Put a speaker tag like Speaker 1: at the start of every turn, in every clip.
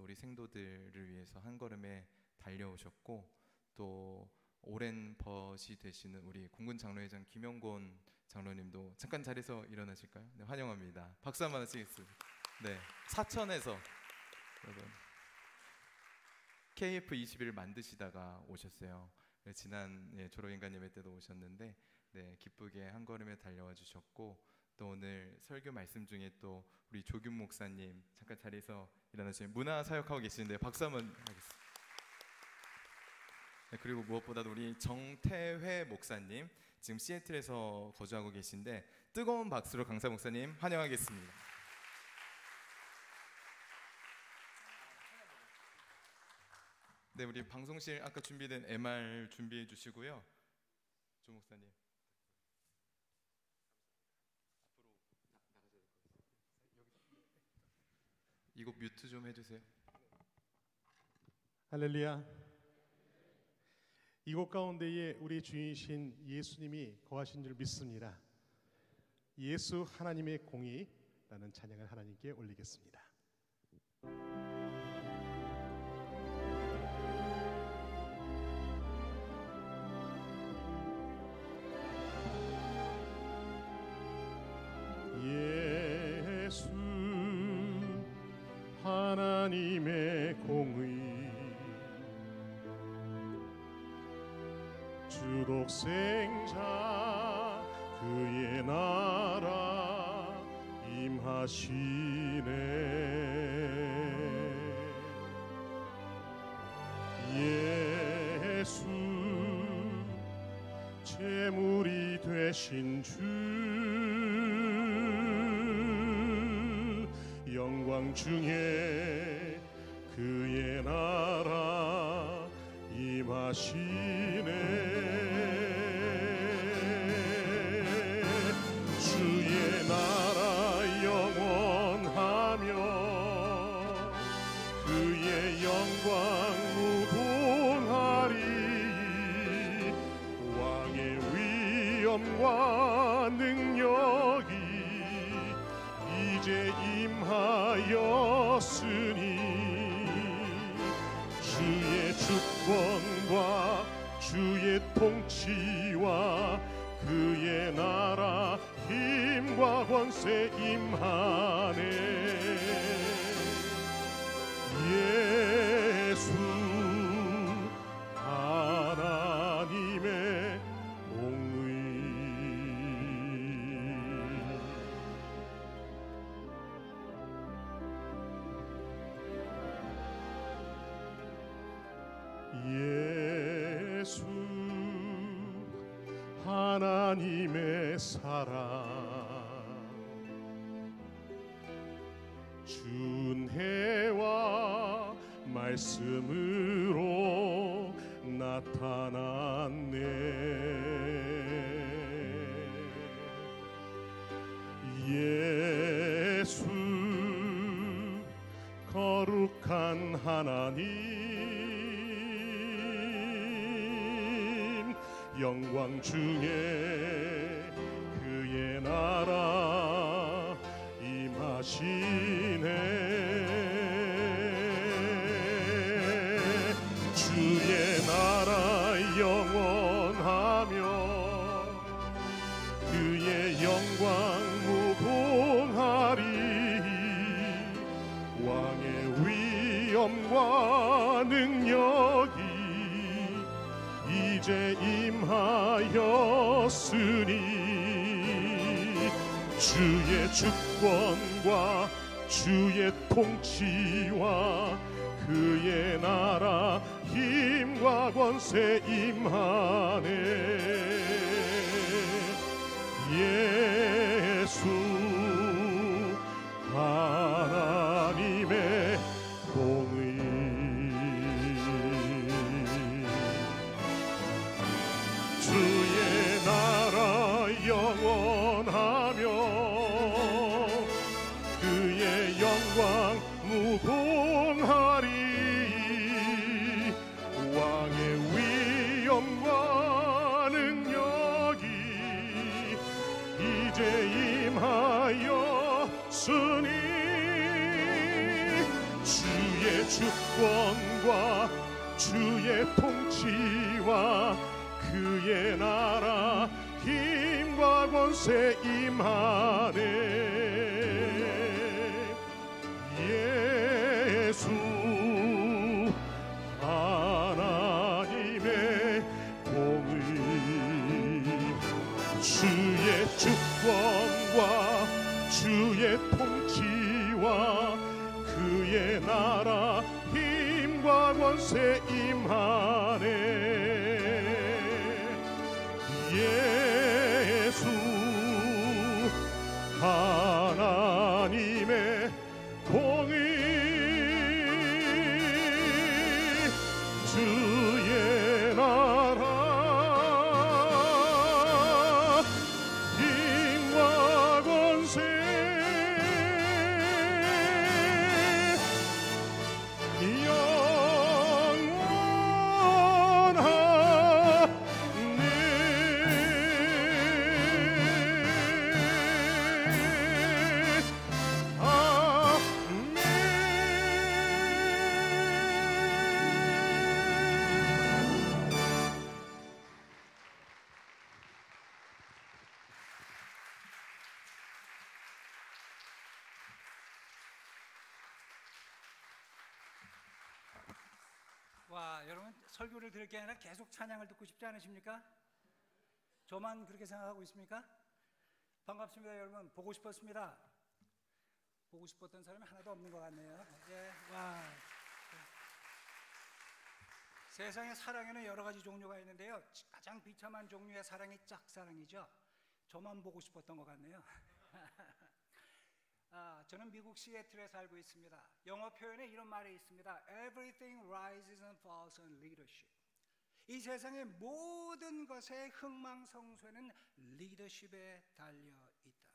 Speaker 1: 우리 생도들을 위해서 한 걸음에 달려오셨고, 또 오랜 벗이 되시는 우리 공군 장로회장 김영곤 장로님도 잠깐 자리에서 일어나실까요? 네, 환영합니다. 박수 한번 하시겠습니다. 네, 사천에서 여러분 KF21을 만드시다가 오셨어요. 지난 졸업인간 예배 때도 오셨는데, 네, 기쁘게 한 걸음에 달려와 주셨고, 또 오늘 설교 말씀 중에 또 우리 조균 목사님 잠깐 자리에서 일어나시면 문화 사역하고 계시는데 박수 한번 하겠습니다. 네, 그리고 무엇보다도 우리 정태회 목사님 지금 시애틀에서 거주하고 계신데 뜨거운 박수로 강사 목사님 환영하겠습니다. 네, 우리 방송실 아까 준비된 MR 준비해 주시고요. 조 목사님 앞으로 나가셔야 될 것 같습니다. 이거 뮤트 좀 해주세요.
Speaker 2: 할렐루야. 이곳 가운데에 우리 주이신 예수님이 거하신 줄 믿습니다. 예수 하나님의 공의라는 찬양을 하나님께 올리겠습니다. 예수 하나님의 공의 주독생자 그의 나라 임하시네. 예수 제물이 되신 주 영광 중에 그의 나라 임하시네. 주의 나라 영원하며 그의 영광 무궁하리. 왕의 위엄과 능력이 이제 임하였으니 주의 주권과 주의 통치와 그의 나라 힘과 권세 임하네. 예수 하나님의 공의. 예수 하나님의 사랑 준혜와 말씀으로 나타났네. 예수 거룩한 하나님 영광 중에 그의 나라 임하시네. 주의 나라 영원하며 그의 영광 무궁하리. 왕의 위엄과 능력이 이제 임하였으니 주의 주권과 주의 통치와 그의 나라 힘과 권세 임하네. 예수 하나님의 공의. 주의 나라 영원하며 그의 영광 무궁하리. 왕의 위엄과 능력이 이제 임하였으니 주권과 주의 통치와 그의 나라 힘과 권세 임하네. 예수 하나님의 공의 주의 주권과 주의 통치와 그의 나라 힘과 권세 임하네. 예수 하나님의 공의 주의 나라 힘과 권세
Speaker 3: 와, 여러분 설교를 들을 게 아니라 계속 찬양을 듣고 싶지 않으십니까? 저만 그렇게 생각하고 있습니까? 반갑습니다, 여러분. 보고 싶었습니다. 보고 싶었던 사람이 하나도 없는 것 같네요. 예, 와. 세상에 사랑에는 여러 가지 종류가 있는데요. 가장 비참한 종류의 사랑이 짝사랑이죠. 저만 보고 싶었던 것 같네요. 저는 미국 시애틀에 살고 있습니다. 영어 표현에 이런 말이 있습니다. Everything rises and falls on leadership. 이 세상의 모든 것의 흥망성쇠는 리더십에 달려 있다.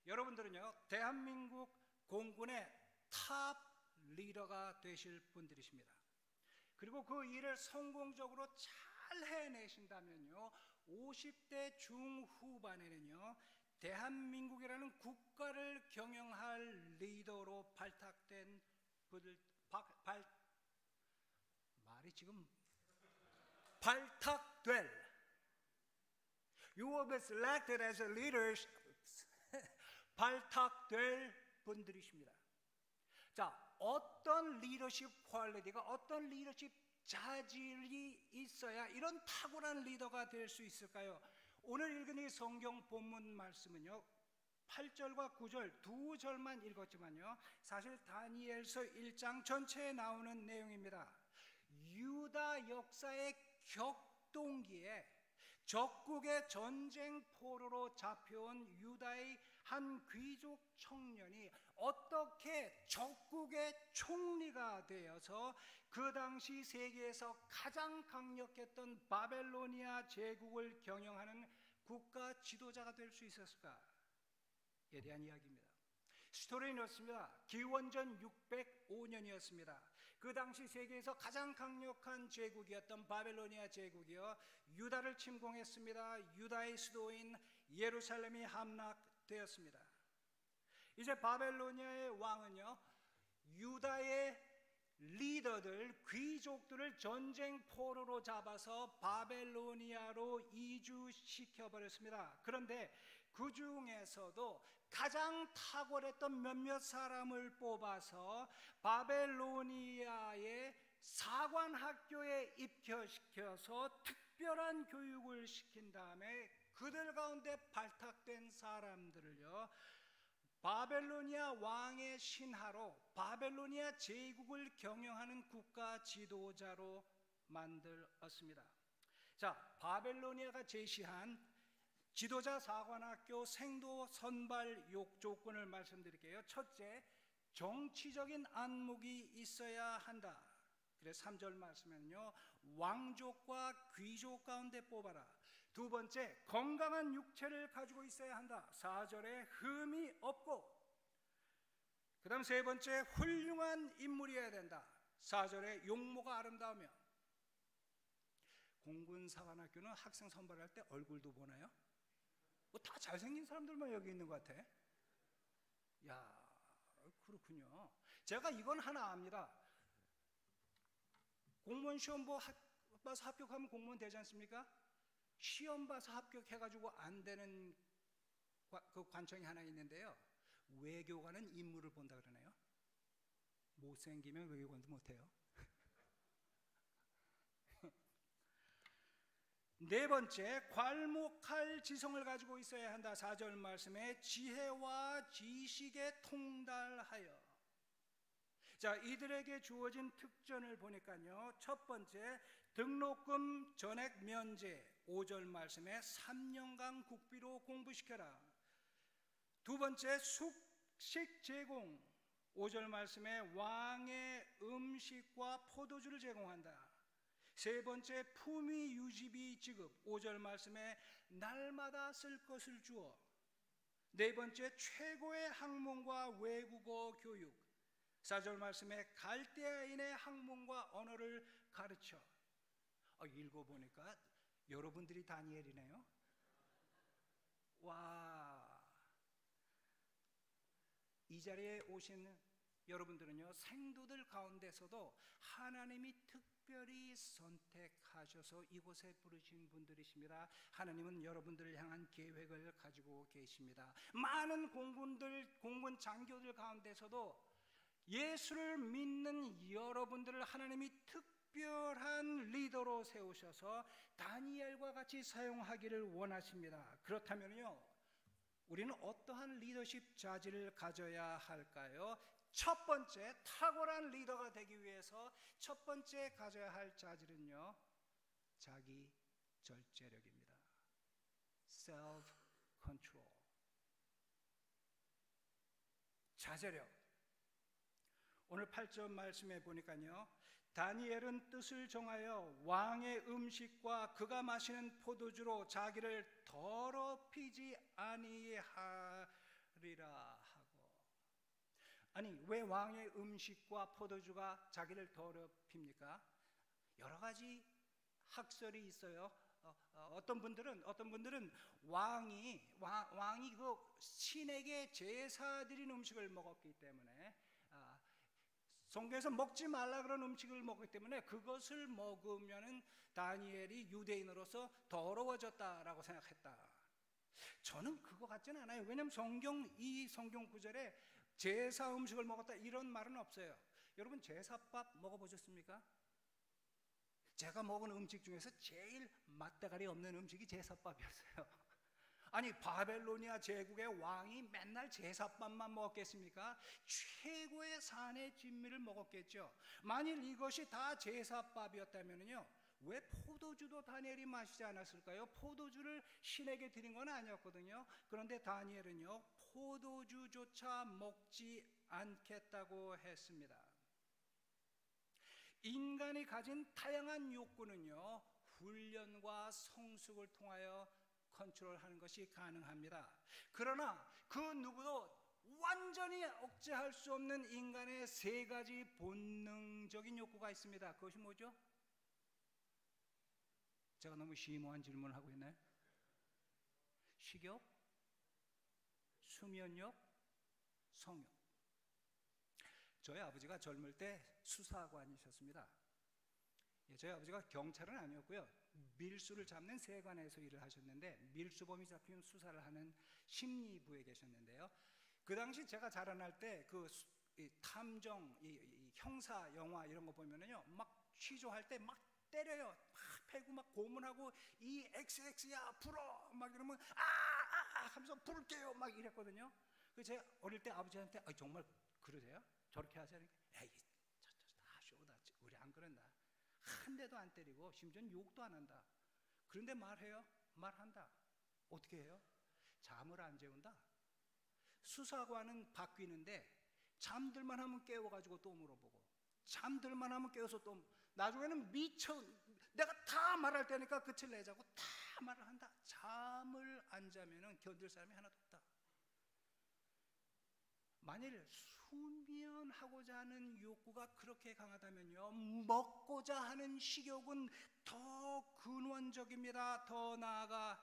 Speaker 3: 여러분들은요, 대한민국 공군의 탑 리더가 되실 분들이십니다. 그리고 그 일을 성공적으로 잘 해내신다면요, 50대 중후반에는요, 대한민국이라는 국가를 경영할 리더로 발탁된 분들, 말이 지금 발탁될, you will be selected as a leader, 발탁될 분들이십니다. 자, 어떤 리더십 퀄리티가, 어떤 리더십 자질이 있어야 이런 탁월한 리더가 될 수 있을까요? 오늘 읽은 이 성경 본문 말씀은요, 8절과 9절 두 절만 읽었지만요, 사실 다니엘서 1장 전체에 나오는 내용입니다. 유다 역사의 격동기에 적국의 전쟁 포로로 잡혀온 유다의 한 귀족 청년이 어떻게 적국의 총리가 되어서 그 당시 세계에서 가장 강력했던 바벨로니아 제국을 경영하는 국가 지도자가 될 수 있었을까에 대한 이야기입니다. 스토리는 이렇습니다. 기원전 605년이었습니다. 그 당시 세계에서 가장 강력한 제국이었던 바벨로니아 제국이요, 유다를 침공했습니다. 유다의 수도인 예루살렘이 함락되었습니다. 이제 바벨로니아의 왕은요, 유다의 리더들, 귀족들을 전쟁 포로로 잡아서 바벨로니아로 이주시켜버렸습니다. 그런데 그 중에서도 가장 탁월했던 몇몇 사람을 뽑아서 바벨로니아의 사관학교에 입교시켜서 특별한 교육을 시킨 다음에 그들 가운데 발탁된 사람들을요, 바벨로니아 왕의 신하로 바벨로니아 제국을 경영하는 국가 지도자로 만들었습니다. 자, 바벨로니아가 제시한 지도자 사관학교 생도 선발 조건을 말씀드릴게요. 첫째, 정치적인 안목이 있어야 한다. 그래서 3절 말씀에는요, 왕족과 귀족 가운데 뽑아라. 두 번째, 건강한 육체를 가지고 있어야 한다. 4절에 흠이 없고, 그 다음 세 번째, 훌륭한 인물이어야 된다. 4절에 용모가 아름다우며. 공군사관학교는 학생 선발할 때 얼굴도 보나요? 뭐 다 잘생긴 사람들만 여기 있는 것 같아. 야, 그렇군요. 제가 이건 하나 압니다. 공무원 시험 봐서 합격하면 공무원 되지 않습니까? 시험 봐서 합격해가지고 안 되는 그 관청이 하나 있는데요. 외교관은 인물을 본다 그러네요. 못생기면 외교관도 못해요. 네 번째, 괄목할 지성을 가지고 있어야 한다. 4절 말씀에 지혜와 지식에 통달하여. 자, 이들에게 주어진 특전을 보니까요, 첫 번째, 등록금 전액 면제. 5절 말씀에 3년간 국비로 공부시켜라. 두 번째, 숙식 제공. 5절 말씀에 왕의 음식과 포도주를 제공한다. 세 번째, 품위 유지비 지급. 5절 말씀에 날마다 쓸 것을 주어. 네 번째, 최고의 학문과 외국어 교육. 4절 말씀에 갈대아인의 학문과 언어를 가르쳐. 읽어보니까 여러분들이 다니엘이네요. 와, 이 자리에 오신 여러분들은요, 생도들 가운데서도 하나님이 특별히 선택하셔서 이곳에 부르신 분들이십니다. 하나님은 여러분들을 향한 계획을 가지고 계십니다. 많은 공군 장교들 가운데서도 예수를 믿는 여러분들을 하나님이 특별한 리더로 세우셔서 다니엘과 같이 사용하기를 원하십니다. 그렇다면요, 우리는 어떠한 리더십 자질을 가져야 할까요? 첫 번째, 탁월한 리더가 되기 위해서 첫 번째 가져야 할 자질은요, 자기 절제력입니다. self-control. 자제력. 오늘 8절 말씀에 보니까요, 다니엘은 뜻을 정하여 왕의 음식과 그가 마시는 포도주로 자기를 더럽히지 아니하리라 하고. 아니, 왜 왕의 음식과 포도주가 자기를 더럽힙니까? 여러 가지 학설이 있어요. 어떤 분들은 왕이 그 신에게 제사 드린 음식을 먹었기 때문에, 성경에서 먹지 말라 그런 음식을 먹기 때문에 그것을 먹으면은 다니엘이 유대인으로서 더러워졌다라고 생각했다. 저는 그거 같지는 않아요. 왜냐하면 이 성경 구절에 제사 음식을 먹었다 이런 말은 없어요. 여러분, 제사밥 먹어보셨습니까? 제가 먹은 음식 중에서 제일 맛대가리 없는 음식이 제사밥이었어요. 아니, 바벨로니아 제국의 왕이 맨날 제사밥만 먹었겠습니까? 최고의 산의 진미를 먹었겠죠. 만일 이것이 다 제사밥이었다면요, 왜 포도주도 다니엘이 마시지 않았을까요? 포도주를 신에게 드린 건 아니었거든요. 그런데 다니엘은요, 포도주조차 먹지 않겠다고 했습니다. 인간이 가진 다양한 욕구는요, 훈련과 성숙을 통하여 컨트롤하는 것이 가능합니다. 그러나 그 누구도 완전히 억제할 수 없는 인간의 세 가지 본능적인 욕구가 있습니다. 그것이 뭐죠? 제가 너무 심오한 질문을 하고 있나요? 식욕, 수면욕, 성욕. 저희 아버지가 젊을 때 수사관이셨습니다. 저희 아버지가 경찰은 아니었고요, 밀수를 잡는 세관에서 일을 하셨는데, 밀수범이 잡히면 수사를 하는 심리부에 계셨는데요. 그 당시 제가 자라날 때 그 탐정, 이 형사 영화 이런 거 보면은요, 막 취조할 때 막 때려요. 막 패고 막 고문하고, 이 XX야 불어 막 이러면 하면서 부를게요 막 이랬거든요. 그 제가 어릴 때 아버지한테 정말 그러세요? 저렇게 하세요? 에이, 다 쇼다. 우리 안 그런다. 한 대도 안 때리고 심지어는 욕도 안 한다. 그런데 말해요? 말한다. 어떻게 해요? 잠을 안 재운다. 수사관은 바뀌는데 잠들만 하면 깨워가지고 또 물어보고, 잠들만 하면 깨워서 또, 나중에는 미쳐, 내가 다 말할 테니까 끝을 내자고 다 말을 한다. 잠을 안 자면은 견딜 사람이 하나도 없다. 만일 수면하고자 하는 욕구가 그렇게 강하다면요, 먹고자 하는 식욕은 더 근원적입니다. 더 나아가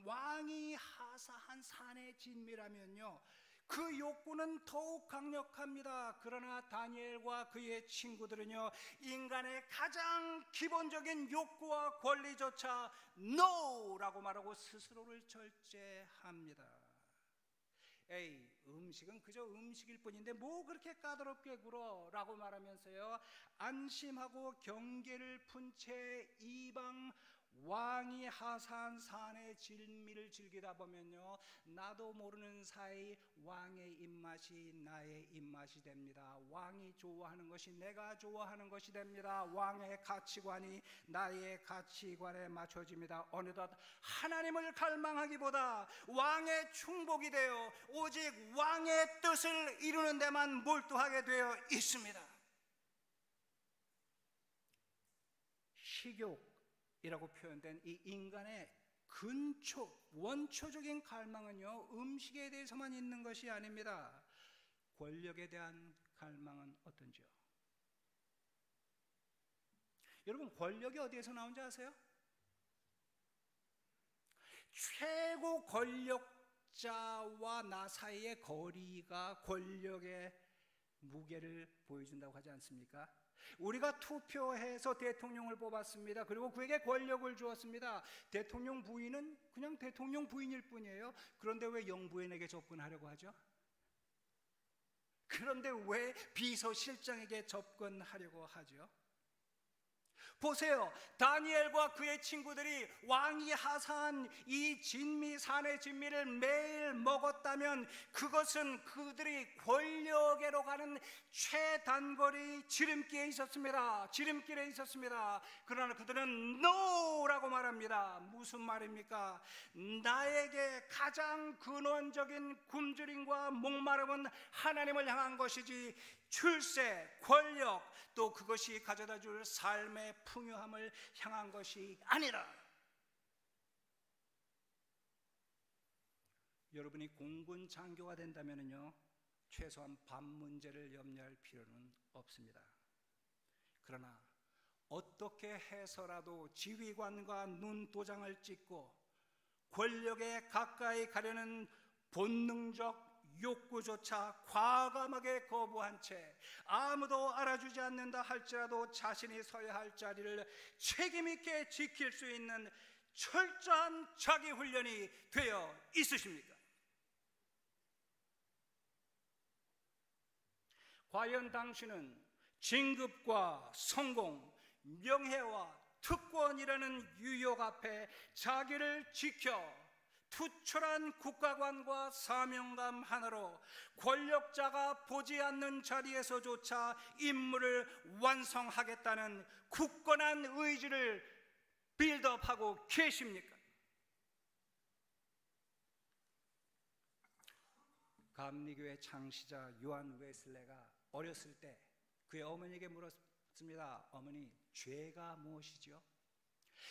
Speaker 3: 왕이 하사한 산의 진미라면요, 그 욕구는 더욱 강력합니다. 그러나 다니엘과 그의 친구들은요, 인간의 가장 기본적인 욕구와 권리조차 NO라고 말하고 스스로를 절제합니다. 에이, 음식은 그저 음식일 뿐인데 뭐 그렇게 까다롭게 굴어? 라고 말하면서요, 안심하고 경계를 푼 채 이방 왕이 하사한 산의 진미를 즐기다 보면요, 나도 모르는 사이 왕의 입맛이 나의 입맛이 됩니다. 왕이 좋아하는 것이 내가 좋아하는 것이 됩니다. 왕의 가치관이 나의 가치관에 맞춰집니다. 어느덧 하나님을 갈망하기보다 왕의 충복이 되어 오직 왕의 뜻을 이루는 데만 몰두하게 되어 있습니다. 식욕이라고 표현된 이 인간의 원초적인 갈망은요, 음식에 대해서만 있는 것이 아닙니다. 권력에 대한 갈망은 어떤지요? 여러분, 권력이 어디에서 나온지 아세요? 최고 권력자와 나 사이의 거리가 권력의 무게를 보여준다고 하지 않습니까? 우리가 투표해서 대통령을 뽑았습니다. 그리고 그에게 권력을 주었습니다. 대통령 부인은 그냥 대통령 부인일 뿐이에요. 그런데 왜 영부인에게 접근하려고 하죠? 그런데 왜 비서실장에게 접근하려고 하죠? 보세요. 다니엘과 그의 친구들이 왕이 하사한 이 산의 진미를 매일 먹었다면 그것은 그들이 권력에로 가는 최단거리 지름길에 있었습니다. 그러나 그들은 NO라고 말합니다. 무슨 말입니까? 나에게 가장 근원적인 굶주림과 목마름은 하나님을 향한 것이지 출세, 권력, 또 그것이 가져다 줄 삶의 풍요함을 향한 것이 아니라. 여러분이 공군 장교가 된다면요, 최소한 밥 문제를 염려할 필요는 없습니다. 그러나 어떻게 해서라도 지휘관과 눈도장을 찍고 권력에 가까이 가려는 본능적 욕구조차 과감하게 거부한 채 아무도 알아주지 않는다 할지라도 자신이 서야 할 자리를 책임있게 지킬 수 있는 철저한 자기 훈련이 되어 있으십니까? 과연 당신은 진급과 성공, 명예와 특권이라는 유혹 앞에 자기를 지켜 투철한 국가관과 사명감 하나로 권력자가 보지 않는 자리에서조차 임무를 완성하겠다는 굳건한 의지를 빌드업하고 계십니까? 감리교의 창시자 요한 웨슬레가 어렸을 때 그의 어머니에게 물었습니다. 어머니, 죄가 무엇이죠?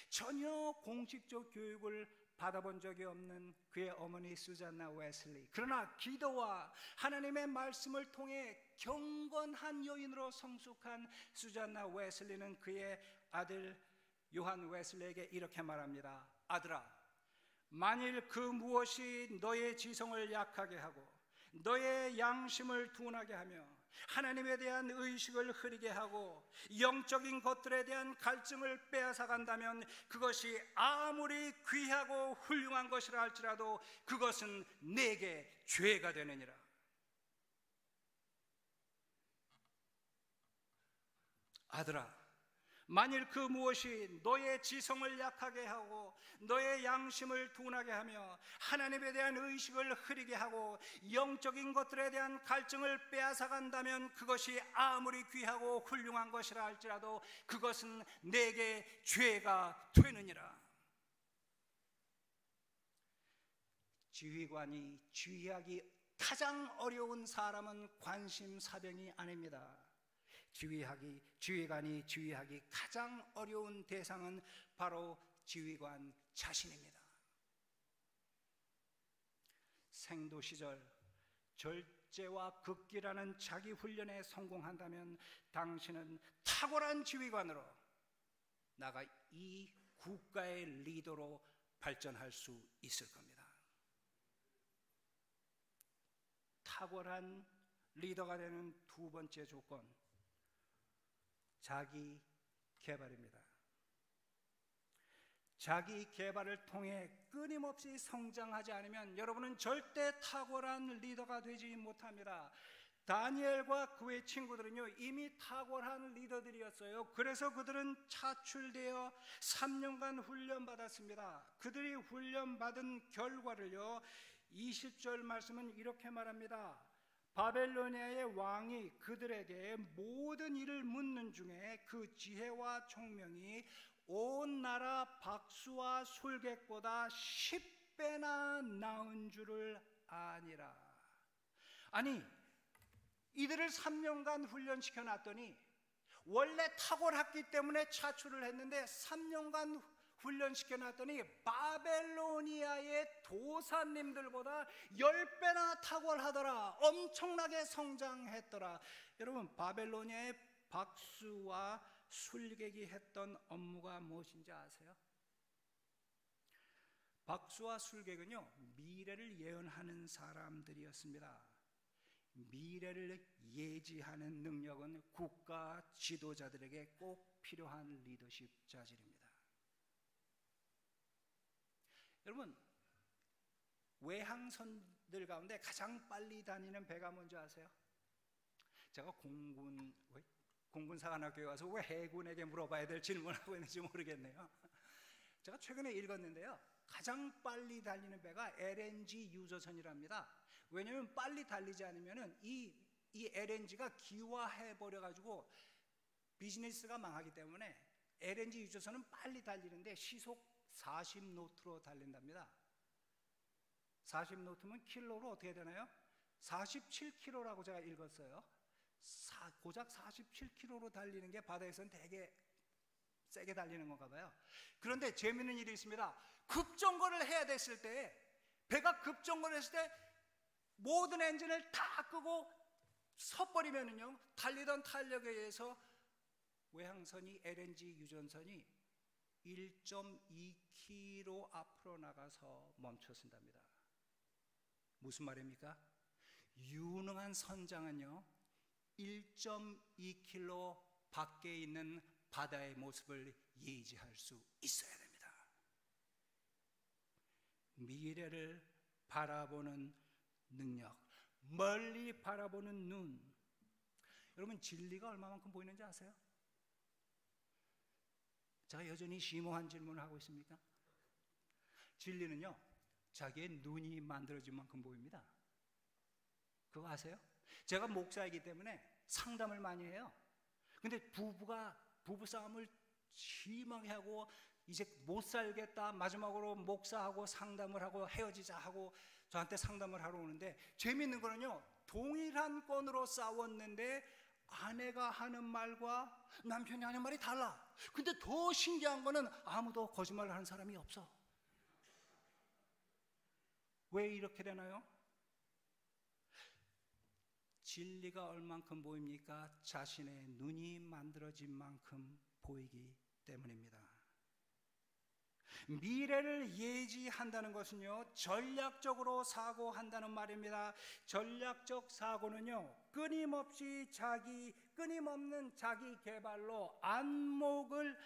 Speaker 3: 전혀 공식적 교육을 받아본 적이 없는 그의 어머니 수잔나 웨슬리. 그러나 기도와 하나님의 말씀을 통해 경건한 여인으로 성숙한 수잔나 웨슬리는 그의 아들 요한 웨슬리에게 이렇게 말합니다. 아들아, 만일 그 무엇이 너의 지성을 약하게 하고 너의 양심을 둔하게 하며 하나님에 대한 의식을 흐리게 하고 영적인 것들에 대한 갈증을 빼앗아 간다면 그것이 아무리 귀하고 훌륭한 것이라 할지라도 그것은 내게 죄가 되느니라. 아들아, 만일 그 무엇이 너의 지성을 약하게 하고 너의 양심을 둔하게 하며 하나님에 대한 의식을 흐리게 하고 영적인 것들에 대한 갈증을 빼앗아 간다면 그것이 아무리 귀하고 훌륭한 것이라 할지라도 그것은 내게 죄가 되느니라. 지휘관이 지휘하기 가장 어려운 사람은 관심사병이 아닙니다. 지휘관이 지휘하기 가장 어려운 대상은 바로 지휘관 자신입니다. 생도 시절 절제와 극기라는 자기 훈련에 성공한다면 당신은 탁월한 지휘관으로 나아가 이 국가의 리더로 발전할 수 있을 겁니다. 탁월한 리더가 되는 두 번째 조건, 자기 개발입니다. 자기 개발을 통해 끊임없이 성장하지 않으면 여러분은 절대 탁월한 리더가 되지 못합니다. 다니엘과 그의 친구들은요, 이미 탁월한 리더들이었어요. 그래서 그들은 차출되어 3년간 훈련받았습니다. 그들이 훈련받은 결과를요, 20절 말씀은 이렇게 말합니다. 바벨로니아의 왕이 그들에게 모든 일을 묻는 중에 그 지혜와 총명이 온 나라 박수와 술객보다 10배나 나은 줄을 아니라. 아니, 이들을 3년간 훈련시켜 놨더니 원래 탁월했기 때문에 차출을 했는데 3년간 훈련시켜 놨더니 바벨로니아의 도사님들보다 10배나 탁월하더라. 엄청나게 성장했더라. 여러분, 바벨로니아의 박수와 술객이 했던 업무가 무엇인지 아세요? 박수와 술객은요, 미래를 예언하는 사람들이었습니다. 미래를 예지하는 능력은 국가 지도자들에게 꼭 필요한 리더십 자질입니다. 여러분, 외항선들 가운데 가장 빨리 다니는 배가 뭔지 아세요? 제가 공군사관학교에 와서 왜 해군에게 물어봐야 될 질문을 했는지 모르겠네요. 제가 최근에 읽었는데요, 가장 빨리 달리는 배가 LNG 유조선이랍니다. 왜냐하면 빨리 달리지 않으면 이 LNG가 기화해 버려가지고 비즈니스가 망하기 때문에 LNG 유조선은 빨리 달리는데 시속 40노트로 달린답니다. 40노트면 킬로로 어떻게 되나요? 47km라고 제가 읽었어요. 고작 47km로 달리는 게 바다에서는 되게 세게 달리는 건가 봐요. 그런데 재미있는 일이 있습니다. 급정거를 해야 됐을 때, 배가 급정거를 했을 때 모든 엔진을 다 끄고 서버리면은요, 달리던 탄력에 의해서 외항선이, LNG 유전선이 1.2km 앞으로 나가서 멈춰선답니다. 무슨 말입니까? 유능한 선장은요, 1.2km 밖에 있는 바다의 모습을 예지할 수 있어야 됩니다. 미래를 바라보는 능력, 멀리 바라보는 눈. 여러분, 진리가 얼마만큼 보이는지 아세요? 제가 여전히 심오한 질문을 하고 있습니까? 진리는요, 자기의 눈이 만들어진 만큼 보입니다. 그거 아세요? 제가 목사이기 때문에 상담을 많이 해요. 근데 부부싸움을 심하게 하고 이제 못 살겠다, 마지막으로 목사하고 상담을 하고 헤어지자 하고 저한테 상담을 하러 오는데, 재미있는 거는요, 동일한 건으로 싸웠는데 아내가 하는 말과 남편이 하는 말이 달라. 근데 더 신기한 거는 아무도 거짓말을 하는 사람이 없어. 왜 이렇게 되나요? 진리가 얼만큼 보입니까? 자신의 눈이 만들어진 만큼 보이기 때문입니다. 미래를 예지한다는 것은요, 전략적으로 사고한다는 말입니다. 전략적 사고는요, 끊임없는 자기 개발로 안목을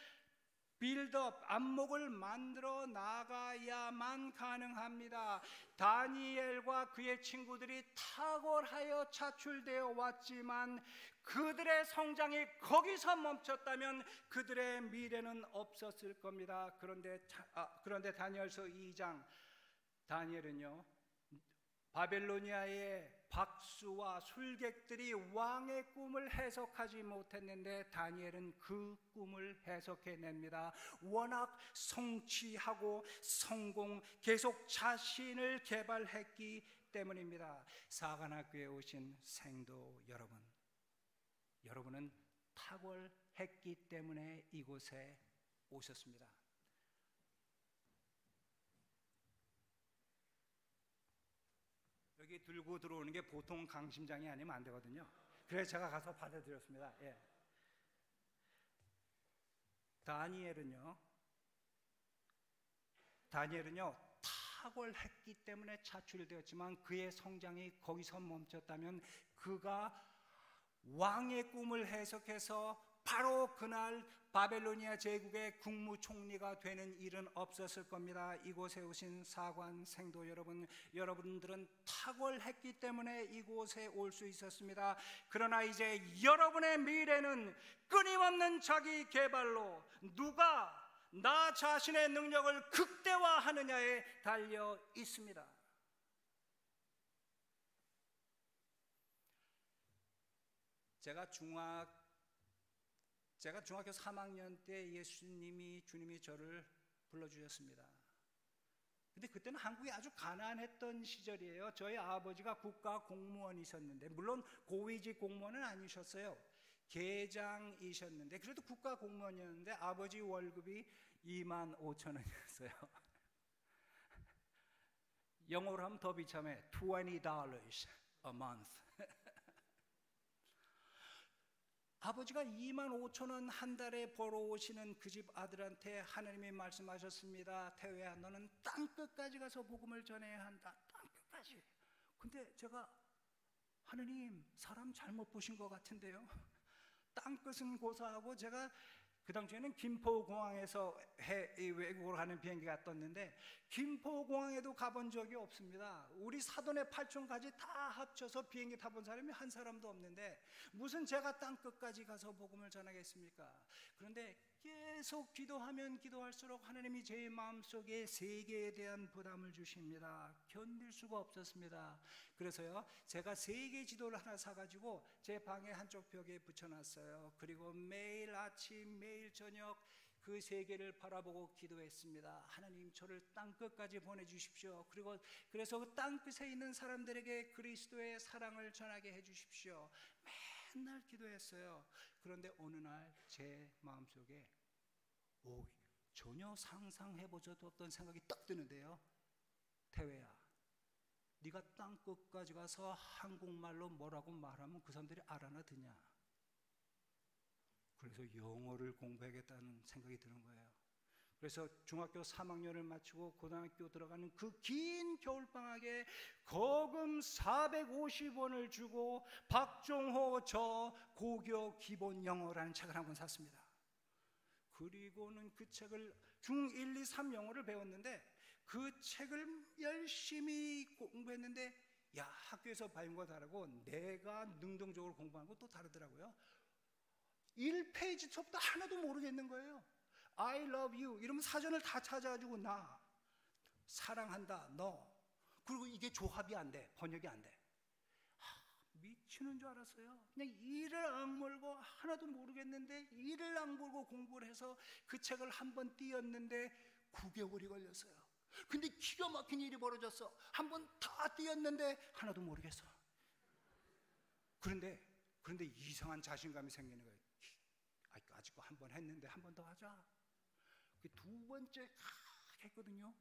Speaker 3: 안목을 만들어 나가야만 가능합니다. 다니엘과 그의 친구들이 탁월하여 차출되어 왔지만 그들의 성장이 거기서 멈췄다면 그들의 미래는 없었을 겁니다. 그런데 다니엘서 2장, 다니엘은요, 바벨로니아의 박수와 술객들이 왕의 꿈을 해석하지 못했는데 다니엘은 그 꿈을 해석해냅니다. 워낙 성취하고 계속 자신을 개발했기 때문입니다. 사관학교에 오신 생도 여러분은 탁월했기 때문에 이곳에 오셨습니다. 여기 들고 들어오는 게 보통 강심장이 아니면 안 되거든요. 그래서 제가 가서 받아들였습니다. 예. 다니엘은요 탁월했기 때문에 차출되었지만 그의 성장이 거기서 멈췄다면 그가 왕의 꿈을 해석해서 바로 그날 바벨로니아 제국의 국무총리가 되는 일은 없었을 겁니다. 이곳에 오신 사관 생도 여러분, 여러분들은 탁월했기 때문에 이곳에 올 수 있었습니다. 그러나 이제 여러분의 미래는 끊임없는 자기 개발로 누가 나 자신의 능력을 극대화하느냐에 달려 있습니다. 제가 중학교 3학년 때 주님이 저를 불러주셨습니다. 근데 그때는 한국이 아주 가난했던 시절이에요. 저희 아버지가 국가 공무원이셨는데, 물론 고위직 공무원은 아니셨어요. 계장이셨는데, 그래도 국가 공무원이었는데 아버지 월급이 25,000원이었어요. 영어로 하면 더 비참해. $20 a month. 아버지가 25,000원 한 달에 벌어오시는 그 집 아들한테 하나님이 말씀하셨습니다. 태우야, 너는 땅끝까지 가서 복음을 전해야 한다. 땅끝까지. 근데 제가 하나님, 사람 잘못 보신 것 같은데요. 땅끝은 고사하고, 제가 그 당시에는 김포공항에서 외국으로 가는 비행기가 떴는데 김포공항에도 가본 적이 없습니다. 우리 사돈의 팔촌까지 다 합쳐서 비행기 타본 사람이 한 사람도 없는데 무슨 제가 땅끝까지 가서 복음을 전하겠습니까? 그런데 계속 기도하면 기도할수록 하나님이 제 마음속에 세계에 대한 부담을 주십니다. 견딜 수가 없었습니다. 그래서요, 제가 세계 지도를 하나 사가지고 제 방의 한쪽 벽에 붙여놨어요. 그리고 매일 아침 매일 저녁 그 세계를 바라보고 기도했습니다. 하나님, 저를 땅끝까지 보내주십시오. 그래서 그 땅끝에 있는 사람들에게 그리스도의 사랑을 전하게 해주십시오. 맨날 기도했어요. 그런데 어느 날 제 마음속에 전혀 상상해보지도 없던 생각이 딱 드는데요. 태회야, 네가 땅끝까지 가서 한국말로 뭐라고 말하면 그 사람들이 알아나 듣냐? 그래서 영어를 공부하겠다는 생각이 드는 거예요. 그래서 중학교 3학년을 마치고 고등학교 들어가는 그 긴 겨울방학에 거금 450원을 주고 박종호 저 고교 기본 영어라는 책을 한 권 샀습니다. 그리고는 그 책을 중1, 2, 3 영어를 배웠는데 그 책을 열심히 공부했는데 학교에서 배운 거 다르고 내가 능동적으로 공부하는 거 또 다르더라고요. 1페이지 처부터 하나도 모르겠는 거예요. I love you 이러면 사전을 다 찾아가지고 나 사랑한다 너, 그리고 이게 조합이 안 돼, 번역이 안 돼. 미치는 줄 알았어요. 그냥 이를 악물고 하나도 모르겠는데 이를 악물고 공부를 해서 그 책을 한 번 띄었는데 9개월이 걸렸어요. 근데 기가 막힌 일이 벌어졌어. 한 번 다 띄었는데 하나도 모르겠어. 그런데 이상한 자신감이 생기는 거예요. 아직도 한 번 했는데 한 번 더 하자. 그 두 번째 했거든요.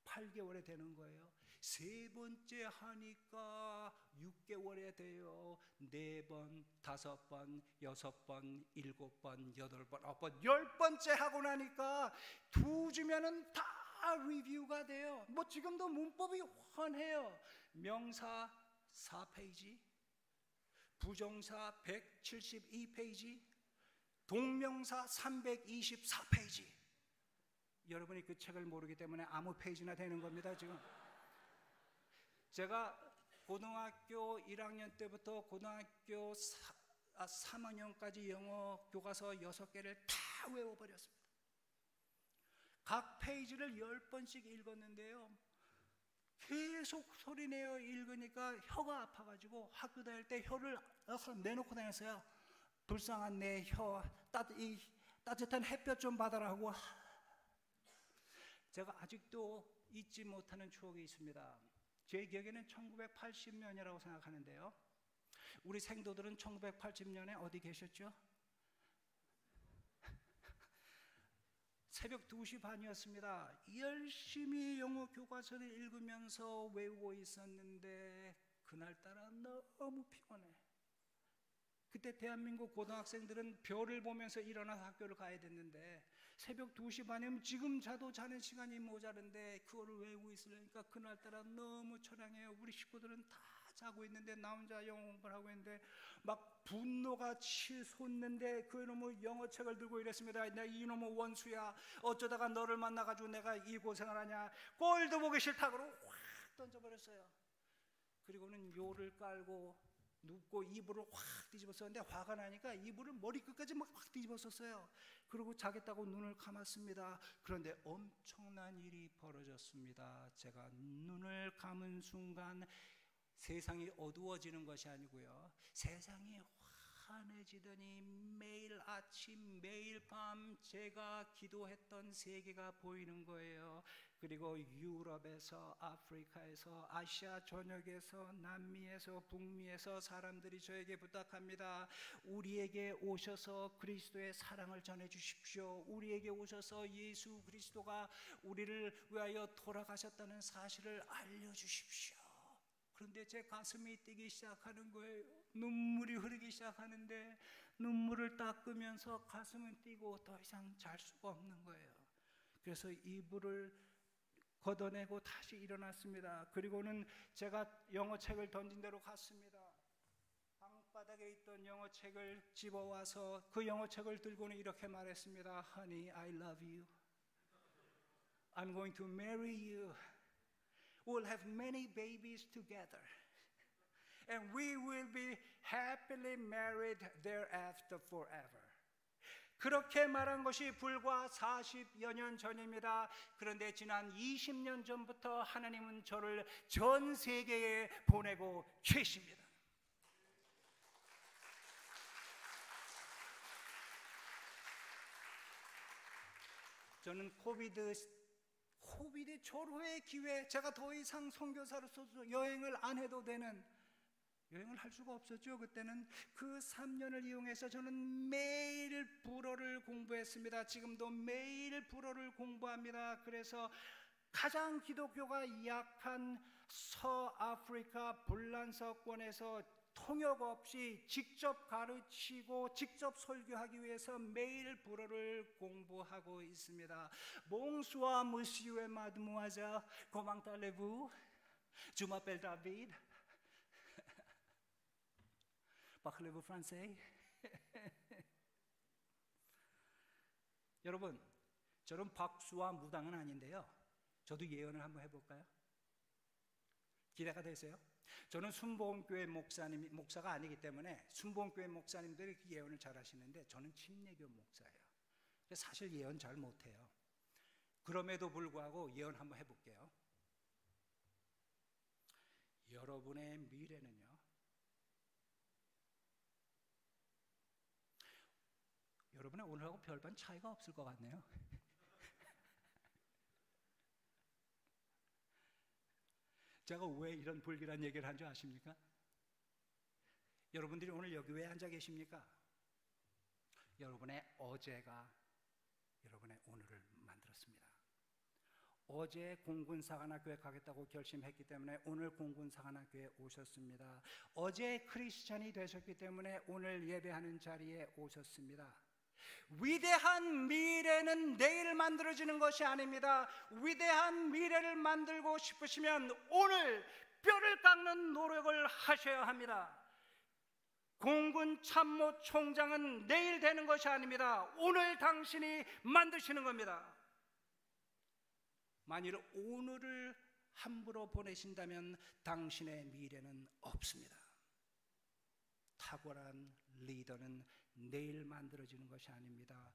Speaker 3: 8개월에 되는 거예요. 세 번째 하니까 6개월에 돼요. 4번, 5번, 6번, 7번, 8번, 9번, 10번째 하고 나니까 2주면은 다 리뷰가 돼요. 뭐 지금도 문법이 훤해요. 명사 4페이지, 부정사 172페이지, 동명사 324페이지. 여러분이 그 책을 모르기 때문에 아무 페이지나 되는 겁니다. 지금 제가 고등학교 1학년 때부터 고등학교 3학년까지 영어 교과서 6개를 다 외워버렸습니다. 각 페이지를 10번씩 읽었는데요, 계속 소리내어 읽으니까 혀가 아파가지고 학교 다닐 때 혀를 내놓고 다녔어요. 불쌍한 내 혀, 따뜻한 햇볕 좀 받아라고. 제가 아직도 잊지 못하는 추억이 있습니다. 제 기억에는 1980년이라고 생각하는데요, 우리 생도들은 1980년에 어디 계셨죠? 새벽 2시 반이었습니다. 열심히 영어 교과서를 읽으면서 외우고 있었는데 그날따라 너무 피곤해. 그때 대한민국 고등학생들은 별을 보면서 일어나서 학교를 가야 됐는데 새벽 2시 반이면 지금 자도 자는 시간이 모자른데 그거를 외우고 있으려니까 그날따라 너무 처량해요. 우리 식구들은 다 자고 있는데 나 혼자 영어 공부를 하고 있는데 막 분노가 치솟는데 그놈의 영어책을 들고 이랬습니다. 내가 이놈의 원수야. 어쩌다가 너를 만나가지고 내가 이 고생을 하냐. 꼴도 보기 싫다 그러고 확 던져버렸어요. 그리고는 요를 깔고 눕고 이불을 확 뒤집었었는데 화가 나니까 이불을 머리끝까지 막 확 뒤집었었어요. 그리고 자겠다고 눈을 감았습니다. 그런데 엄청난 일이 벌어졌습니다. 제가 눈을 감은 순간 세상이 어두워지는 것이 아니고요, 세상이 환해지더니 매일 아침 매일 밤 제가 기도했던 세계가 보이는 거예요. 그리고 유럽에서, 아프리카에서, 아시아 전역에서, 남미에서, 북미에서 사람들이 저에게 부탁합니다. 우리에게 오셔서 그리스도의 사랑을 전해 주십시오. 우리에게 오셔서 예수 그리스도가 우리를 위하여 돌아가셨다는 사실을 알려주십시오. 그런데 제 가슴이 뛰기 시작하는 거예요. 눈물이 흐르기 시작하는데 눈물을 닦으면서 가슴은 뛰고 더 이상 잘 수가 없는 거예요. 그래서 이불을 걷어내고 다시 일어났습니다. 그리고는 제가 영어책을 던진 대로 갔습니다. 방바닥에 있던 영어책을 집어와서 그 영어책을 들고는 이렇게 말했습니다. Honey, I love you. I'm going to marry you. We'll have many babies together. And we will be happily married thereafter forever. 그렇게 말한 것이 불과 40여 년 전입니다. 그런데 지난 20년 전부터 하나님은 저를 전 세계에 보내고 계십니다. 저는 코비드 졸호의 기회, 제가 더 이상 선교사로서 여행을 안 해도 되는, 여행을 할 수가 없었죠. 그때는 그 3년을 이용해서 저는 매일 불어를 공부했습니다. 지금도 매일 불어를 공부합니다. 그래서 가장 기독교가 약한 서아프리카 불란서권에서 통역 없이 직접 가르치고 직접 설교하기 위해서 매일 불어를 공부하고 있습니다. Bonsoir, monsieur et mademoiselle. Comment allez-vous? Je m'appelle David. Parlez-vous français? 여러분, 저는 박수와 무당은 아닌데요, 저도 예언을 한번 해볼까요? 기대가 되세요? 저는 순복음교회 목사가 아니기 때문에 순복음교회 목사님들이 그 예언을 잘 하시는데 저는 침례교 목사예요. 그래서 사실 예언 잘 못해요. 그럼에도 불구하고 예언 한번 해볼게요. 여러분의 미래는요, 여러분의 오늘하고 별반 차이가 없을 것 같네요. 제가 왜 이런 불길한 얘기를 한 줄 아십니까? 여러분들이 오늘 여기 왜 앉아 계십니까? 여러분의 어제가 여러분의 오늘을 만들었습니다. 어제 공군사관학교에 가겠다고 결심했기 때문에 오늘 공군사관학교에 오셨습니다. 어제 크리스찬이 되셨기 때문에 오늘 예배하는 자리에 오셨습니다. 위대한 미래는 내일 만들어지는 것이 아닙니다. 위대한 미래를 만들고 싶으시면 오늘 뼈를 깎는 노력을 하셔야 합니다. 공군 참모 총장은 내일 되는 것이 아닙니다. 오늘 당신이 만드시는 겁니다. 만일 오늘을 함부로 보내신다면 당신의 미래는 없습니다. 탁월한 리더는 내일 만들어지는 것이 아닙니다.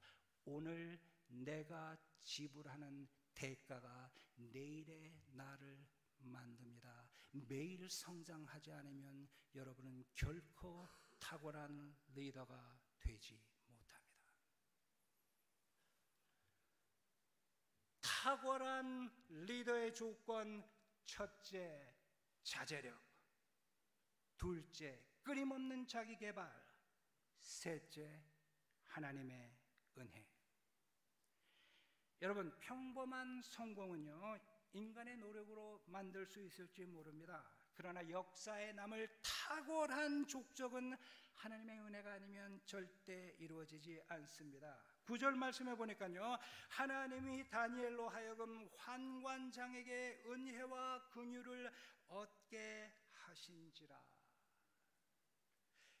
Speaker 3: 오늘 내가 지불하는 대가가 내일의 나를 만듭니다. 매일 성장하지 않으면 여러분은 결코 탁월한 리더가 되지 못합니다. 탁월한 리더의 조건, 첫째, 자제력. 둘째, 끊임없는 자기 개발. 셋째, 하나님의 은혜. 여러분, 평범한 성공은요, 인간의 노력으로 만들 수 있을지 모릅니다. 그러나 역사에 남을 탁월한 족적은 하나님의 은혜가 아니면 절대 이루어지지 않습니다. 9절 말씀해 보니까요, 하나님이 다니엘로 하여금 환관장에게 은혜와 긍휼을 얻게 하신지라.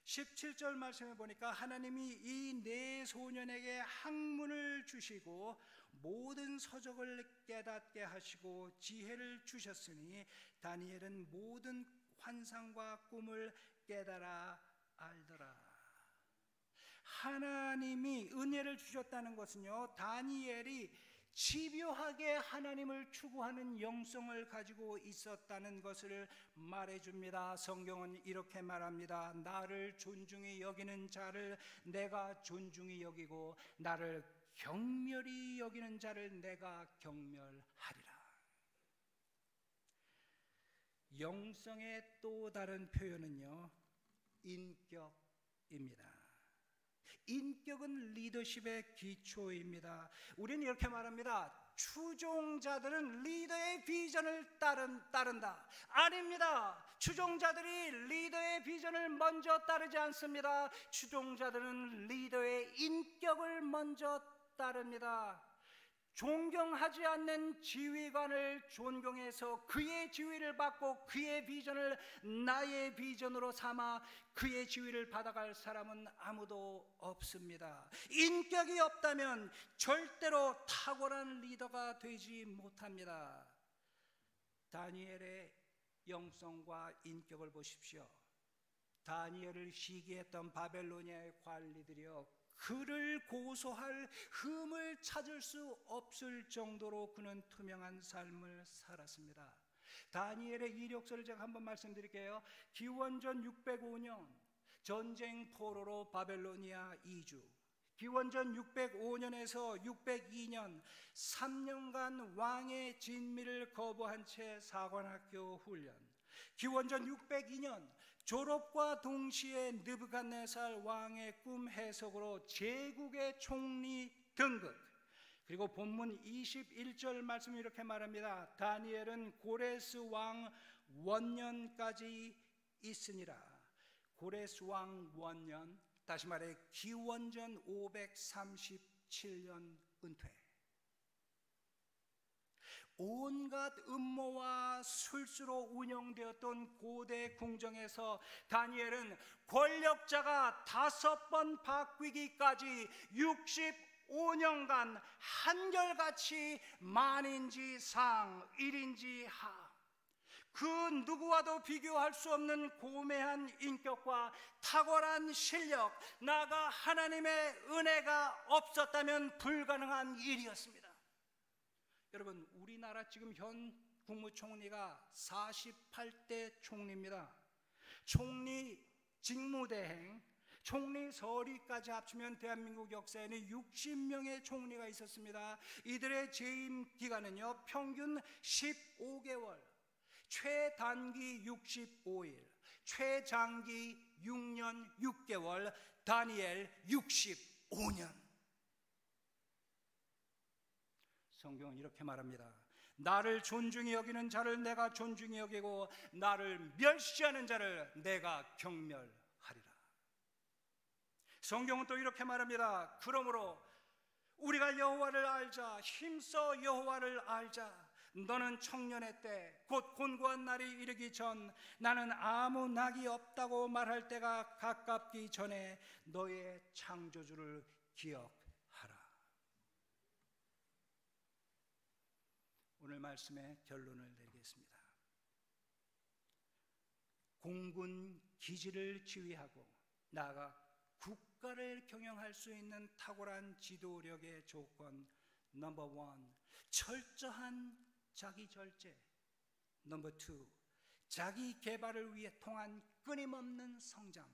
Speaker 3: 17절 말씀해 보니까 하나님이 이 네 소년에게 학문을 주시고 모든 서적을 깨닫게 하시고 지혜를 주셨으니 다니엘은 모든 환상과 꿈을 깨달아 알더라. 하나님이 은혜를 주셨다는 것은요, 다니엘이 집요하게 하나님을 추구하는 영성을 가지고 있었다는 것을 말해줍니다. 성경은 이렇게 말합니다. 나를 존중히 여기는 자를 내가 존중히 여기고 나를 경멸히 여기는 자를 내가 경멸하리라. 영성의 또 다른 표현은요, 인격입니다. 인격은 리더십의 기초입니다. 우리는 이렇게 말합니다. 추종자들은 리더의 비전을 따른다. 아닙니다. 추종자들이 리더의 비전을 먼저 따르지 않습니다. 추종자들은 리더의 인격을 먼저 따릅니다. 존경하지 않는 지휘관을 존경해서 그의 지휘를 받고 그의 비전을 나의 비전으로 삼아 그의 지휘를 받아갈 사람은 아무도 없습니다. 인격이 없다면 절대로 탁월한 리더가 되지 못합니다. 다니엘의 영성과 인격을 보십시오. 다니엘을 시기했던 바벨로니아의 관리들이요, 그를 고소할 흠을 찾을 수 없을 정도로 그는 투명한 삶을 살았습니다. 다니엘의 이력서를 제가 한번 말씀드릴게요. 기원전 605년 전쟁 포로로 바벨로니아 이주, 기원전 605년에서 602년 3년간 왕의 진미를 거부한 채 사관학교 훈련, 기원전 602년 졸업과 동시에 느부갓네살 왕의 꿈 해석으로 제국의 총리 등극, 그리고 본문 21절 말씀이 이렇게 말합니다. 다니엘은 고레스 왕 원년까지 있으니라. 고레스 왕 원년, 다시 말해 기원전 537년 은퇴. 온갖 음모와 술수로 운영되었던 고대 궁정에서 다니엘은 권력자가 5번 바뀌기까지 65년간 한결같이 만인지 상, 일인지 하, 그 누구와도 비교할 수 없는 고매한 인격과 탁월한 실력, 나아가 하나님의 은혜가 없었다면 불가능한 일이었습니다. 여러분, 우리나라 지금 현 국무총리가 48대 총리입니다. 총리 직무대행, 총리 서리까지 합치면 대한민국 역사에는 60명의 총리가 있었습니다. 이들의 재임 기간은요, 평균 15개월, 최단기 65일, 최장기 6년 6개월, 다니엘 65년. 성경은 이렇게 말합니다. 나를 존중히 여기는 자를 내가 존중히 여기고 나를 멸시하는 자를 내가 경멸하리라. 성경은 또 이렇게 말합니다. 그러므로 우리가 여호와를 알자, 힘써 여호와를 알자. 너는 청년의 때, 곧 곤고한 날이 이르기 전, 나는 아무 낙이 없다고 말할 때가 가깝기 전에 너의 창조주를 기억하라. 오늘 말씀의 결론을 내리겠습니다. 공군 기지를 지휘하고 나아가 국가를 경영할 수 있는 탁월한 지도력의 조건, 넘버 1, 철저한 자기 절제. 넘버 2, 자기 개발을 위해 통한 끊임없는 성장.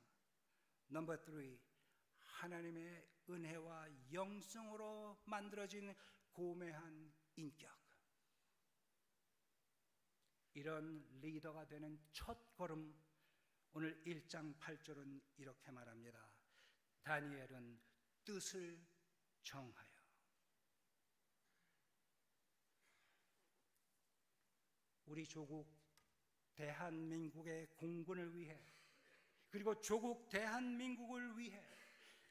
Speaker 3: 넘버 3, 하나님의 은혜와 영성으로 만들어진 고매한 인격. 이런 리더가 되는 첫 걸음, 오늘 1장 8절은 이렇게 말합니다. 다니엘은 뜻을 정하여. 우리 조국 대한민국의 공군을 위해, 그리고 조국 대한민국을 위해,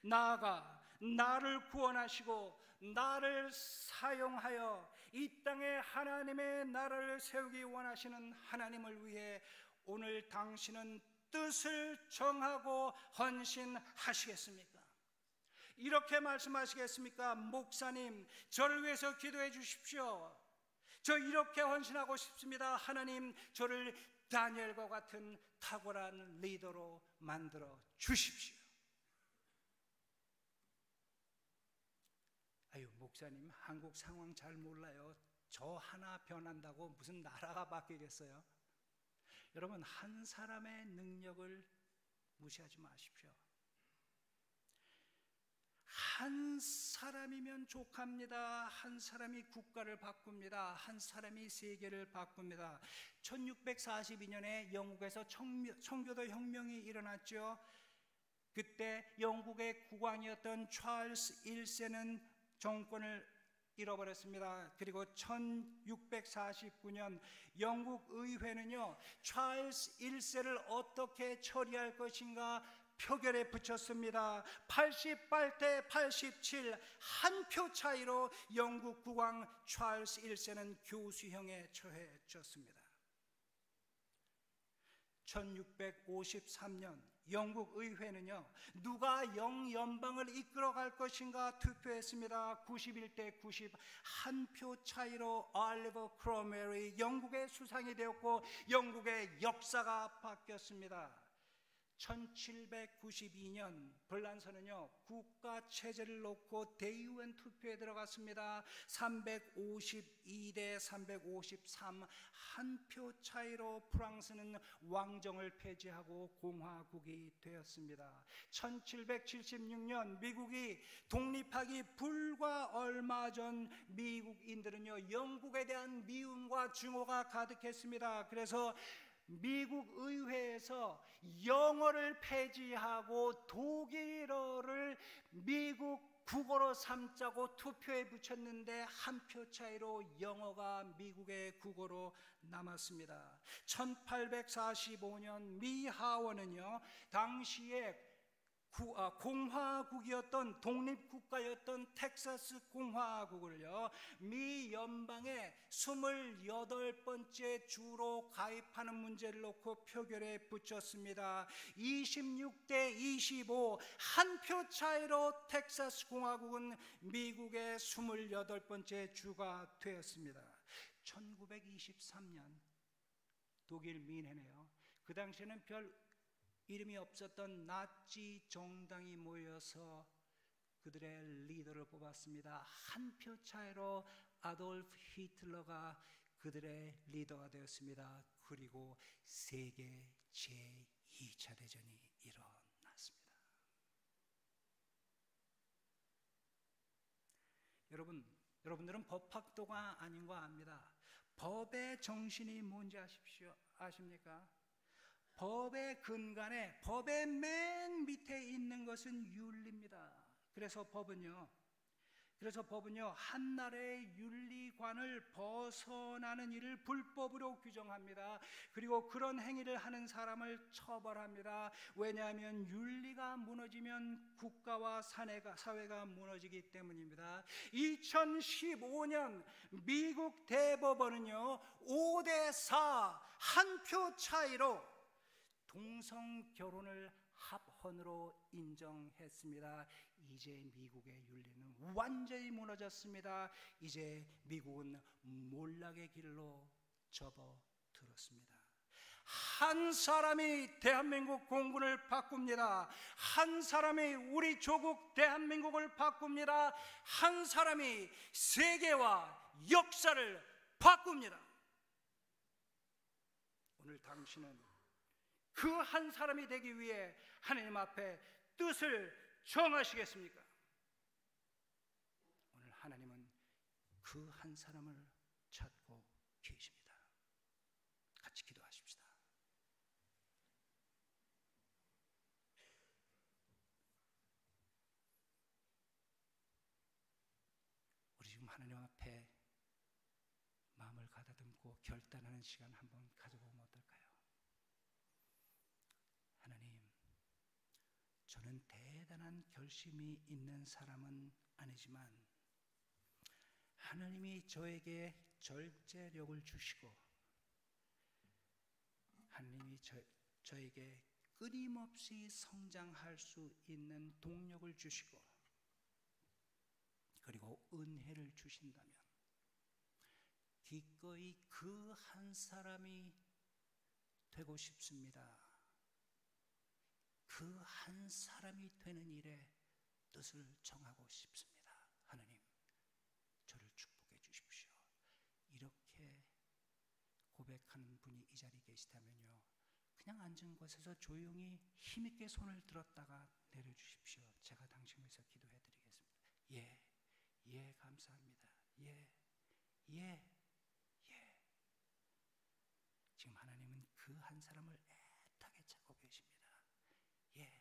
Speaker 3: 나아가 나를 구원하시고 나를 사용하여 이 땅에 하나님의 나라를 세우기 원하시는 하나님을 위해 오늘 당신은 뜻을 정하고 헌신하시겠습니까? 이렇게 말씀하시겠습니까? 목사님, 저를 위해서 기도해 주십시오. 저 이렇게 헌신하고 싶습니다. 하나님, 저를 다니엘과 같은 탁월한 리더로 만들어 주십시오. 아유, 목사님, 한국 상황 잘 몰라요. 저 하나 변한다고 무슨 나라가 바뀌겠어요? 여러분, 한 사람의 능력을 무시하지 마십시오. 한 사람이면 족합니다. 한 사람이 국가를 바꿉니다. 한 사람이 세계를 바꿉니다. 1642년에 영국에서 청교도 혁명이 일어났죠. 그때 영국의 국왕이었던 찰스 1세는 정권을 잃어버렸습니다. 그리고 1649년 영국 의회는요, 찰스 1세를 어떻게 처리할 것인가 표결에 붙였습니다. 88대 87, 한 표 차이로 영국 국왕 찰스 1세는 교수형에 처해졌습니다. 1653년 영국 의회는요, 누가 영연방을 이끌어갈 것인가 투표했습니다. 91대 90, 한 표 차이로 올리버 크로메리 영국의 수상이 되었고 영국의 역사가 바뀌었습니다. 1792년 불란서는요, 국가 체제를 놓고 대의원 투표에 들어갔습니다. 352대 353, 한 표 차이로 프랑스는 왕정을 폐지하고 공화국이 되었습니다. 1776년 미국이 독립하기 불과 얼마 전 미국인들은요, 영국에 대한 미움과 증오가 가득했습니다. 그래서 미국 의회에서 영어를 폐지하고 독일어를 미국 국어로 삼자고 투표에 붙였는데 한 표 차이로 영어가 미국의 국어로 남았습니다. 1845년 미 하원은요, 당시에 공화국이었던, 독립국가였던 텍사스 공화국을요, 미 연방의 28번째 주로 가입하는 문제를 놓고 표결에 붙였습니다. 26대 25, 한 표 차이로 텍사스 공화국은 미국의 28번째 주가 되었습니다. 1923년 독일 뮌헨에요, 그 당시에는 별 이름이 없었던 나치 정당이 모여서 그들의 리더를 뽑았습니다. 한 표 차이로 아돌프 히틀러가 그들의 리더가 되었습니다. 그리고 세계 제2차 대전이 일어났습니다. 여러분들은 법학도가 아닌 거 압니다. 법의 정신이 뭔지 아십니까? 법의 근간에, 법의 맨 밑에 있는 것은 윤리입니다. 그래서 법은요, 한 나라의 윤리관을 벗어나는 일을 불법으로 규정합니다. 그리고 그런 행위를 하는 사람을 처벌합니다. 왜냐하면 윤리가 무너지면 국가와 사회가 무너지기 때문입니다. 2015년 미국 대법원은요, 5대 4, 한 표 차이로 동성 결혼을 합헌으로 인정했습니다. 이제 미국의 윤리는 완전히 무너졌습니다. 이제 미국은 몰락의 길로 접어들었습니다. 한 사람이 대한민국 공군을 바꿉니다. 한 사람이 우리 조국 대한민국을 바꿉니다. 한 사람이 세계와 역사를 바꿉니다. 오늘 당신은 그 한 사람이 되기 위해 하나님 앞에 뜻을 정하시겠습니까? 오늘 하나님은 그 한 사람을 찾고 계십니다. 같이 기도하십시다. 우리 지금 하나님 앞에 마음을 가다듬고 결단하는 시간 한번 가져보면 어떨까요? 저는 대단한 결심이 있는 사람은 아니지만 하나님이 저에게 절제력을 주시고 하나님이 저에게 끊임없이 성장할 수 있는 동력을 주시고 그리고 은혜를 주신다면 기꺼이 그 한 사람이 되고 싶습니다. 그 한 사람이 되는 일에 뜻을 정하고 싶습니다. 하나님, 저를 축복해 주십시오. 이렇게 고백하는 분이 이 자리에 계시다면요, 그냥 앉은 곳에서 조용히 힘있게 손을 들었다가 내려주십시오. 제가 당신 위해서 기도해 드리겠습니다. 예, 예, 감사합니다. 예, 예, 예. 지금 하나님은 그 한 사람을 애타게 찾고 계십니다. 예,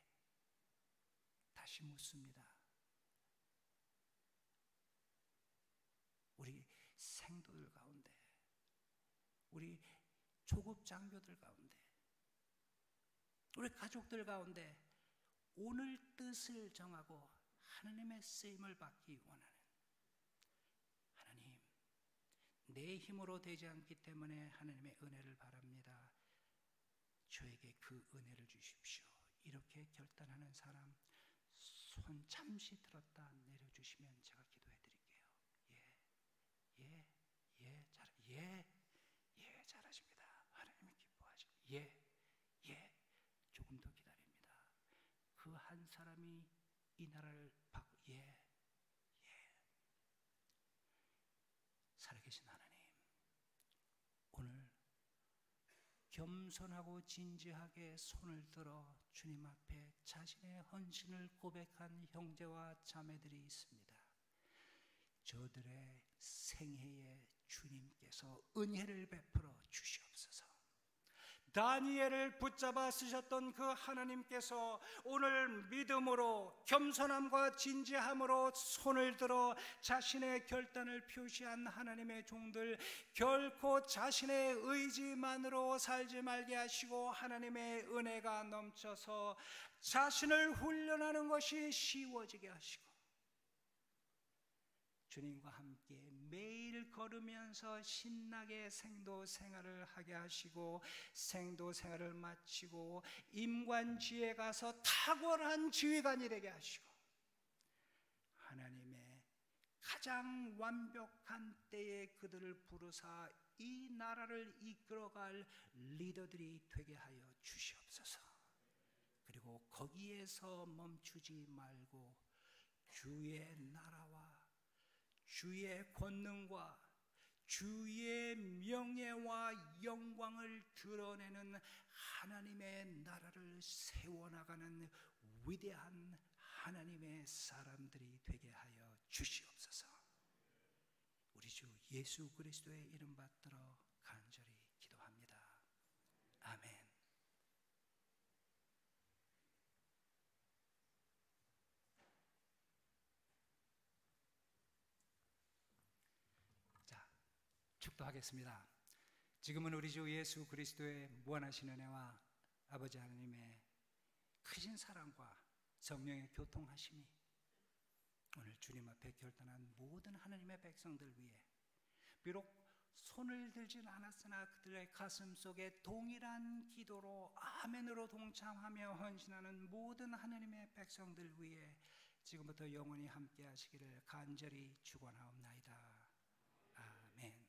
Speaker 3: 다시 묻습니다. 우리 생도들 가운데, 우리 조급 장교들 가운데, 우리 가족들 가운데 오늘 뜻을 정하고 하나님의 쓰임을 받기 원하는 하나님, 내 힘으로 되지 않기 때문에 하나님의 은혜를 바랍니다. 저에게 그 은혜를 주십시오. 이렇게 결단하는 사람 손 잠시 들었다 내려주시면 제가 기도해 드릴게요. 예, 예, 예, 잘하십니다. 하나님이 기뻐하시고 예, 조금 더 기다립니다. 그 한 사람이 이 나라를 바꾸 살아계신 하나님, 오늘 겸손하고 진지하게 손을 들어 주님 앞에 자신의 헌신을 고백한 형제와 자매들이 있습니다. 저들의 생애에 주님께서 은혜를 베풀어 주시옵소서. 다니엘을 붙잡아 쓰셨던 그 하나님께서 오늘 믿음으로 겸손함과 진지함으로 손을 들어 자신의 결단을 표시한 하나님의 종들, 결코 자신의 의지만으로 살지 말게 하시고 하나님의 은혜가 넘쳐서 자신을 훈련하는 것이 쉬워지게 하시고 주님과 함께 매일 걸으면서 신나게 생도 생활을 하게 하시고 생도 생활을 마치고 임관지에 가서 탁월한 지휘관이 되게 하시고 하나님의 가장 완벽한 때에 그들을 부르사 이 나라를 이끌어갈 리더들이 되게 하여 주시옵소서. 그리고 거기에서 멈추지 말고 주의 나라와 주의 권능과 주의 명예와 영광을 드러내는 하나님의 나라를 세워나가는 위대한 하나님의 사람들이 되게 하여 주시옵소서. 우리 주 예수 그리스도의 이름 받들어 간절히 기도합니다. 아멘. 축도하겠습니다. 지금은 우리 주 예수 그리스도의 무한하신 은혜와 아버지 하나님의 크신 사랑과 성령의 교통하심이 오늘 주님 앞에 결단한 모든 하나님의 백성들 위해 비록 손을 들진 않았으나 그들의 가슴 속에 동일한 기도로 아멘으로 동참하며 헌신하는 모든 하나님의 백성들 위해 지금부터 영원히 함께 하시기를 간절히 축원하옵나이다. 아멘.